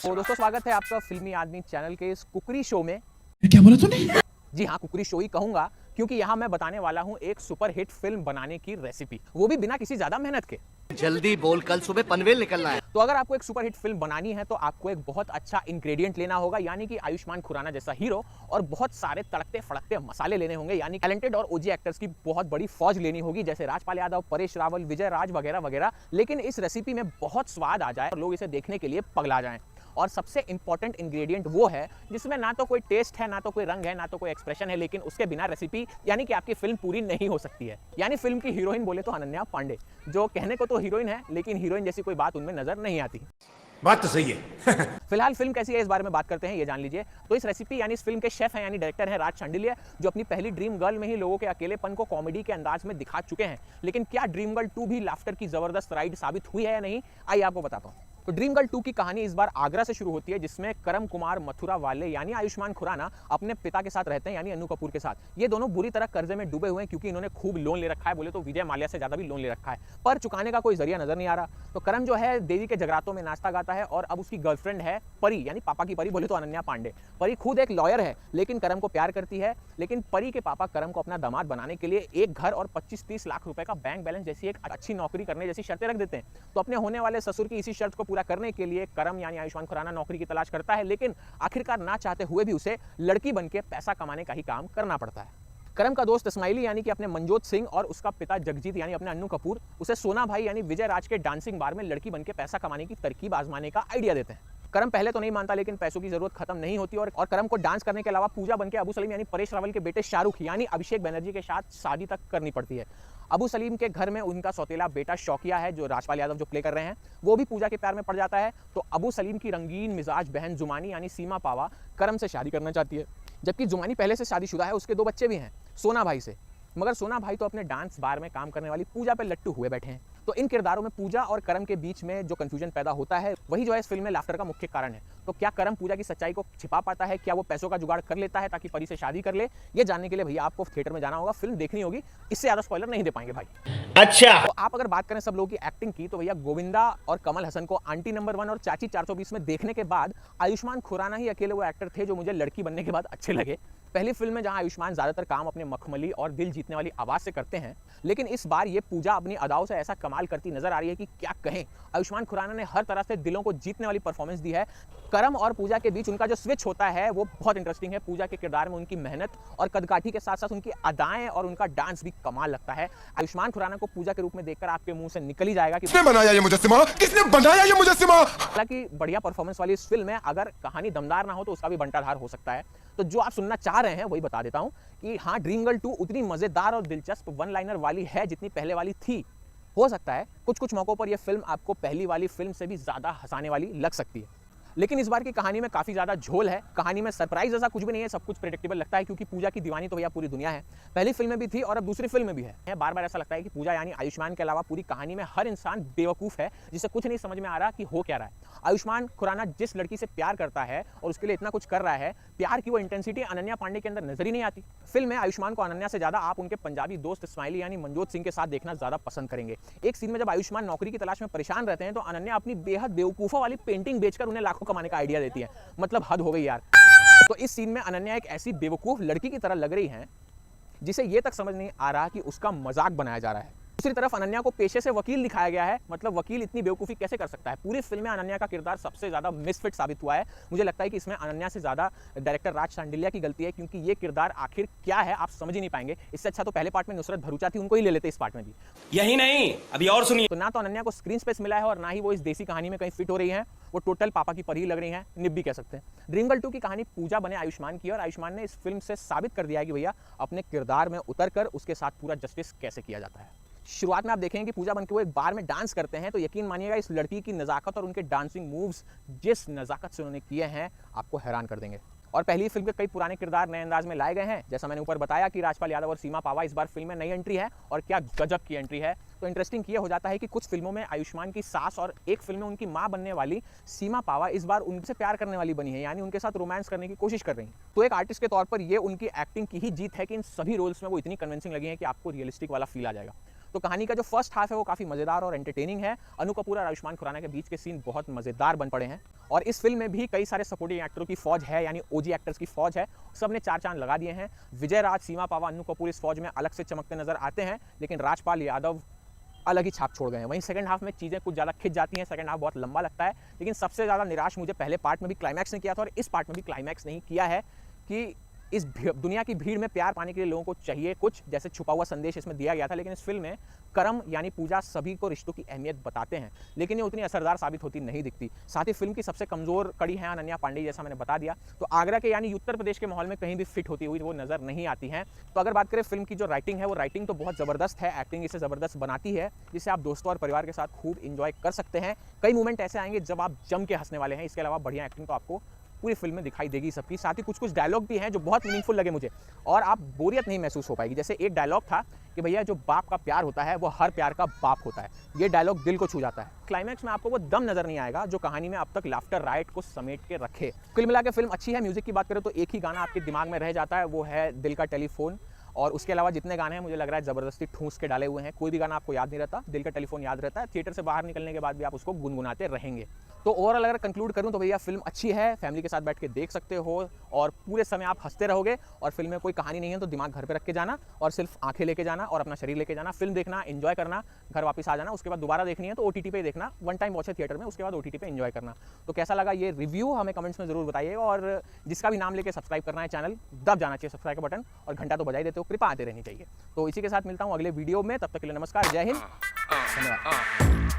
तो दोस्तों स्वागत है आपका फिल्मी आदमी चैनल के इस कुकरी शो में। क्या बोला तूने? जी हाँ, कुकरी शो ही कहूंगा क्योंकि यहाँ मैं बताने वाला हूँ एक सुपर हिट फिल्म बनाने की रेसिपी, वो भी बिना किसी ज्यादा मेहनत के। जल्दी बोल, कल सुबह पनवेल निकलना है। तो अगर आपको एक सुपर हिट फिल्म बनानी है तो आपको एक बहुत अच्छा इंग्रेडिएंट लेना होगा, यानी कि आयुष्मान खुराना जैसा हीरो, और बहुत सारे तड़कते फड़कते मसाले लेने होंगे, यानी टैलेंटेड और ओजी एक्टर्स की बहुत बड़ी फौज लेनी होगी, जैसे राजपाल यादव, परेश रावल, विजय राज वगैरह वगैरह। लेकिन इस रेसिपी में बहुत स्वाद आ जाए और लोग इसे देखने के लिए पगला जाएं। और सबसे इंपॉर्टेंट इंग्रेडिएंट वो है जिसमें ना तो कोई टेस्ट है, ना तो कोई रंग है, ना तो कोई एक्सप्रेशन है, लेकिन उसके बिना रेसिपी यानी कि आपकी फिल्म पूरी नहीं हो सकती है। यानी फिल्म की हीरोइन बोले तो अनन्या पांडे, जो कहने को तो हीरोइन है लेकिन हीरोइन जैसी कोई बात उनमें नजर नहीं आती। बात तो सही है। फिलहाल फिल्म कैसी है इस बारे में बात करते हैं, ये जान लीजिए। तो इस रेसिपी यानी इस फिल्म के शेफ हैं यानी डायरेक्टर हैं राज शांडिल्य, जो अपनी पहली ड्रीम गर्ल में ही लोगों के अकेलेपन को कॉमेडी के अंदाज में दिखा चुके हैं। लेकिन क्या ड्रीम गर्ल 2 भी लाफ्टर की जबरदस्त राइड साबित हुई है या नहीं, आइए आपको बताता हूँ। तो ड्रीम गर्ल 2 की कहानी इस बार आगरा से शुरू होती है, जिसमें करम कुमार मथुरा वाले यानी आयुष्मान खुराना अपने पिता के साथ रहते हैं यानी अन्नू कपूर के साथ। ये दोनों बुरी तरह कर्जे में डूबे हुए हैं क्योंकि इन्होंने खूब लोन ले रखा है, बोले तो विजय माल्या से ज्यादा भी लोन ले रखा है, पर चुकाने का कोई जरिया नजर नहीं आ रहा। तो करम जो है देवी के जगरातों में नाचता गाता है और अब उसकी गर्लफ्रेंड है परी, यानी पापा की परी बोले तो अनन्या पांडे। परी खुद एक लॉयर है लेकिन करम को प्यार करती है, लेकिन परी के पापा करम को अपना दामाद बनाने के लिए एक घर और 25-30 लाख रुपए का बैंक बैलेंस जैसी एक अच्छी नौकरी करने जैसी शर्तें रख देते हैं। तो अपने होने वाले ससुर की इसी शर्त को पूरा करने के लिए करम यानी आयुष्मान खुराना नौकरी की तलाश करता है, लेकिन आखिरकार ना चाहते हुए भी उसे लड़की बनके पैसा कमाने का ही काम करना पड़ता है। करम का दोस्त इस्माइली यानी कि अपने मनजोत सिंह और उसका पिता जगजीत यानी अपने अन्नू कपूर उसे सोना भाई यानी विजय राज के डांसिंग बार में लड़की बनके पैसा कमाने की तरकीब आजमाने का आइडिया देते हैं। करम पहले तो नहीं मानता, लेकिन पैसों की जरूरत खत्म नहीं होती और करम को डांस करने के अलावा पूजा बनके अबू सलीम यानी परेश रावल के बेटे शाहरुख यानी अभिषेक बनर्जी के साथ शादी तक करनी पड़ती है। अबू सलीम के घर में उनका सौतेला बेटा शौकिया है, जो राजपाल यादव जो प्ले कर रहे हैं, वो भी पूजा के प्यार में पड़ जाता है। तो अबू सलीम की रंगीन मिजाज बहन जुमानी यानी सीमा पावा करम से शादी करना चाहती है, जबकि जुमानी पहले से शादीशुदा है, उसके 2 बच्चे भी हैं सोना भाई से। मगर सोना भाई तो अपने डांस बार में काम करने वाली पूजा पे लट्टू हुए बैठे हैं। तो इन किरदारों में पूजा और करम के बीच में जो कंफ्यूजन पैदा होता है वही जो है इस फिल्म में लाफ्टर का मुख्य कारण है। तो क्या करम पूजा की सच्चाई को छिपा पाता है, क्या वो पैसों का जुगाड़ कर लेता है ताकि परी से शादी कर ले, ये जानने के लिए भैया आपको थिएटर में जाना होगा, फिल्म देखनी होगी। इससे ज्यादा स्पॉइलर नहीं दे पाएंगे भाई। अच्छा, तो आप अगर बात करें सब लोगों की एक्टिंग की, तो भैया गोविंदा और कमल हसन को आंटी नंबर 1 और चाची 420 में देखने के बाद आयुष्मान खुराना ही अकेले वो एक्टर थे जो मुझे लड़की बनने के बाद अच्छे लगे। पहली फिल्म में जहां आयुष्मान ज्यादातर काम अपने मखमली और दिल जीतने वाली आवाज से करते हैं, लेकिन इस बार ये पूजा अपनी अदाओं से ऐसा कमाल करती नजर आ रही है कि क्या कहें। आयुष्मान खुराना ने हर तरह से दिलों को जीतने वाली परफॉर्मेंस दी है। करम और पूजा के बीच उनका जो स्विच होता है वो बहुत इंटरेस्टिंग है। पूजा के किरदार में उनकी मेहनत और कदकाठी के साथ साथ उनकी अदाएं और उनका डांस भी कमाल लगता है। आयुष्मान खुराना को पूजा के रूप में देखकर आपके मुंह से निकल ही जाएगा कि किसने बनाया ये मुजस्सिमा? किसने बनाया ये मुजस्सिमा? हालांकि बढ़िया परफॉर्मेंस वाली इस फिल्म में अगर कहानी दमदार ना हो तो उसका भी बंटाधार हो सकता है। तो जो आप सुनना चाह रहे हैं वही बता देता हूं कि हाँ, ड्रीम गर्ल 2 उतनी मजेदार और दिलचस्प वन लाइनर वाली है जितनी पहले वाली थी। हो सकता है कुछ मौकों पर यह फिल्म आपको पहली वाली फिल्म से भी ज्यादा हंसाने वाली लग सकती है, लेकिन इस बार की कहानी में काफी ज्यादा झोल है। कहानी में सरप्राइज ऐसा कुछ भी नहीं है, सब कुछ प्रेडिक्टेबल लगता है क्योंकि पूजा की दीवानी तो भैया पूरी दुनिया है। पहली फिल्म में भी थी और अब दूसरी फिल्म में भी है। बार बार ऐसा लगता है कि पूजा यानी आयुष्मान के अलावा पूरी कहानी में हर इंसान बेवकूफ है, जिसे कुछ नहीं समझ में आ रहा कि हो क्या रहा है। आयुष्मान खुराना जिस लड़की से प्यार करता है और उसके लिए इतना कुछ कर रहा है, प्यार की वो इंटेंसिटी अनन्या पांडे के अंदर नजर ही नहीं आती। फिल्म में आयुष्मान को अनन्या से ज्यादा आप उनके पंजाबी दोस्त इस्माइली यानी मनजोत सिंह के साथ देखना ज्यादा पसंद करेंगे। एक सीन में जब आयुष्मान नौकरी की तलाश में परेशान रहते हैं तो अनन्या अपनी बेहद बेवकूफों वाली पेंटिंग बेचकर उन्हें लाखों कमाने का आइडिया देती है। मतलब हद हो गई यार। तो इस सीन में अनन्या एक ऐसी बेवकूफ लड़की की तरह लग रही है जिसे ये तक समझ नहीं आ रहा कि उसका मजाक बनाया जा रहा है। दूसरी तरफ अनन्या को पेशे से वकील दिखाया गया है, मतलब वकील इतनी बेवकूफी कैसे कर सकता है। पूरी फिल्म में अनन्या का किरदार सबसे ज्यादा मिसफिट साबित हुआ है। मुझे लगता है कि इसमें अनन्या से ज्यादा डायरेक्टर राज शांडिल्य की गलती है, क्योंकि ये किरदार आखिर क्या है आप समझ ही नहीं पाएंगे। इससे अच्छा तो पहले पार्ट में नुसरत भरूचा थी, उनको ही ले लेते इस पार्ट में भी। यही नहीं, अभी और सुनिए। तो ना तो अनन्या को स्क्रीन स्पेस मिला है और ना ही वो इस देसी कहानी में कहीं फिट हो रही है। वो टोटल पापा की परी लग रही है, निब भी कह सकते हैं। ड्रीम गर्ल 2 की कहानी पूजा बने आयुष्मान की, और आयुष्मान ने इस फिल्म से साबित कर दिया है कि भैया अपने किरदार में उतरकर उसके साथ पूरा जस्टिस कैसे किया जाता है। शुरुआत में आप देखेंगे कि पूजा बनके वो एक बार में डांस करते हैं, तो यकीन मानिएगा इस लड़की की नजाकत और उनके डांसिंग मूव्स जिस नजाकत से उन्होंने किए हैं आपको हैरान कर देंगे। और पहली फिल्म के कई पुराने किरदार नए अंदाज में लाए गए हैं। जैसा मैंने ऊपर बताया कि राजपाल यादव और सीमा पावा इस बार फिल्म में नई एंट्री है, और क्या गजब की एंट्री है। तो इंटरेस्टिंग ये हो जाता है कि कुछ फिल्मों में आयुष्मान की सास और एक फिल्म में उनकी मां बनने वाली सीमा पावा इस बार उनसे प्यार करने वाली बनी है, यानी उनके साथ रोमांस करने की कोशिश कर रही है। तो एक आर्टिस्ट के तौर पर ये उनकी एक्टिंग की ही जीत है कि इन सभी रोल्स में वो इतनी कन्विंसिंग लगी है कि आपको रियलिस्टिक वाला फील आ जाएगा। तो कहानी का जो फर्स्ट हाफ है वो काफ़ी मज़ेदार और एंटरटेनिंग है। अनु कपूर और आयुष्मान खुराना के बीच के सीन बहुत मज़ेदार बन पड़े हैं और इस फिल्म में भी कई सारे सपोर्टिंग एक्टरों की फौज है, यानी ओजी एक्टर्स की फौज है। सब ने 4 चांद लगा दिए हैं। विजय राज, सीमा पावा, अनु कपूर इस फौज में अलग से चमकते नजर आते हैं, लेकिन राजपाल यादव अलग ही छाप छोड़ गए हैं। वहीं सेकंड हाफ में चीज़ें कुछ ज़्यादा खिंच जाती हैं, सेकंड हाफ बहुत लंबा लगता है। लेकिन सबसे ज़्यादा निराश मुझे पहले पार्ट में भी क्लाइमैक्स ने किया था और इस पार्ट में भी क्लाइमैक्स नहीं किया है कि इस दुनिया की भीड़ में प्यार पाने के लिए लोगों को चाहिए कुछ, जैसे छुपा हुआ संदेश इसमें दिया गया था। लेकिन इस फिल्म में कर्म यानी पूजा सभी को रिश्तों की अहमियत बताते हैं, लेकिन ये उतनी असरदार साबित होती नहीं दिखती। साथ ही फिल्म की सबसे कमज़ोर कड़ी है अनन्या पांडे, जैसा मैंने बता दिया। तो आगरा के यानी उत्तर प्रदेश के माहौल में कहीं भी फिट होती हुई वो नज़र नहीं आती हैं। तो अगर बात करें फिल्म की जो राइटिंग है, वो राइटिंग तो बहुत ज़बरदस्त है, एक्टिंग इसे ज़बरदस्त बनाती है, जिसे आप दोस्तों और परिवार के साथ खूब इंजॉय कर सकते हैं। कई मोमेंट ऐसे आएंगे जब आप जम के हंसने वाले हैं। इसके अलावा बढ़िया एक्टिंग तो आपको पूरी फिल्म में दिखाई देगी सबकी। साथ ही कुछ डायलॉग भी हैं जो बहुत मीनिंगफुल लगे मुझे और आप बोरियत नहीं महसूस हो पाएगी। जैसे एक डायलॉग था कि भैया जो बाप का प्यार होता है वो हर प्यार का बाप होता है। ये डायलॉग दिल को छू जाता है। क्लाइमैक्स में आपको वो दम नजर नहीं आएगा जो कहानी में अब तक लाफ्टर राइट को समेट के रखे। कुल मिला के फिल्म अच्छी है। म्यूजिक की बात करें तो एक ही गाना आपके दिमाग में रह जाता है, वो है दिल का टेलीफोन। और उसके अलावा जितने गाने हैं मुझे लग रहा है ज़बरदस्ती ठूंस के डाले हुए हैं। कोई भी गाना आपको याद नहीं रहता, दिल का टेलीफोन याद रहता है। थिएटर से बाहर निकलने के बाद भी आप उसको गुनगुनाते रहेंगे। तो ओवरऑल अगर कंक्लूड करूं तो भैया फिल्म अच्छी है, फैमिली के साथ बैठ के देख सकते हो और पूरे समय आप हंसते रहोगे। और फिल्म में कोई कहानी नहीं है तो दिमाग घर पे रख के जाना और सिर्फ आंखें लेके जाना और अपना शरीर लेके जाना। फिल्म देखना, एंजॉय करना, घर वापस आ जाना। उसके बाद दोबारा देखनी है तो OTT पे देखना, वन टाइम वॉच है थिएटर में, उसके बाद OTT पे एंजॉय करना। तो कैसा लगा ये रिव्यू हमें कमेंट्स में जरूर बताइए और जिसका भी नाम लेके सब्सक्राइब करना है चैनल, दब जाना चाहिए सब्सक्राइब का बटन और घंटा तो बजाई देते हो, कृपा आते रहनी चाहिए। तो इसी के साथ मिलता हूँ अगले वीडियो में, तब तक के लिए नमस्कार, जय हिंद, धन्यवाद।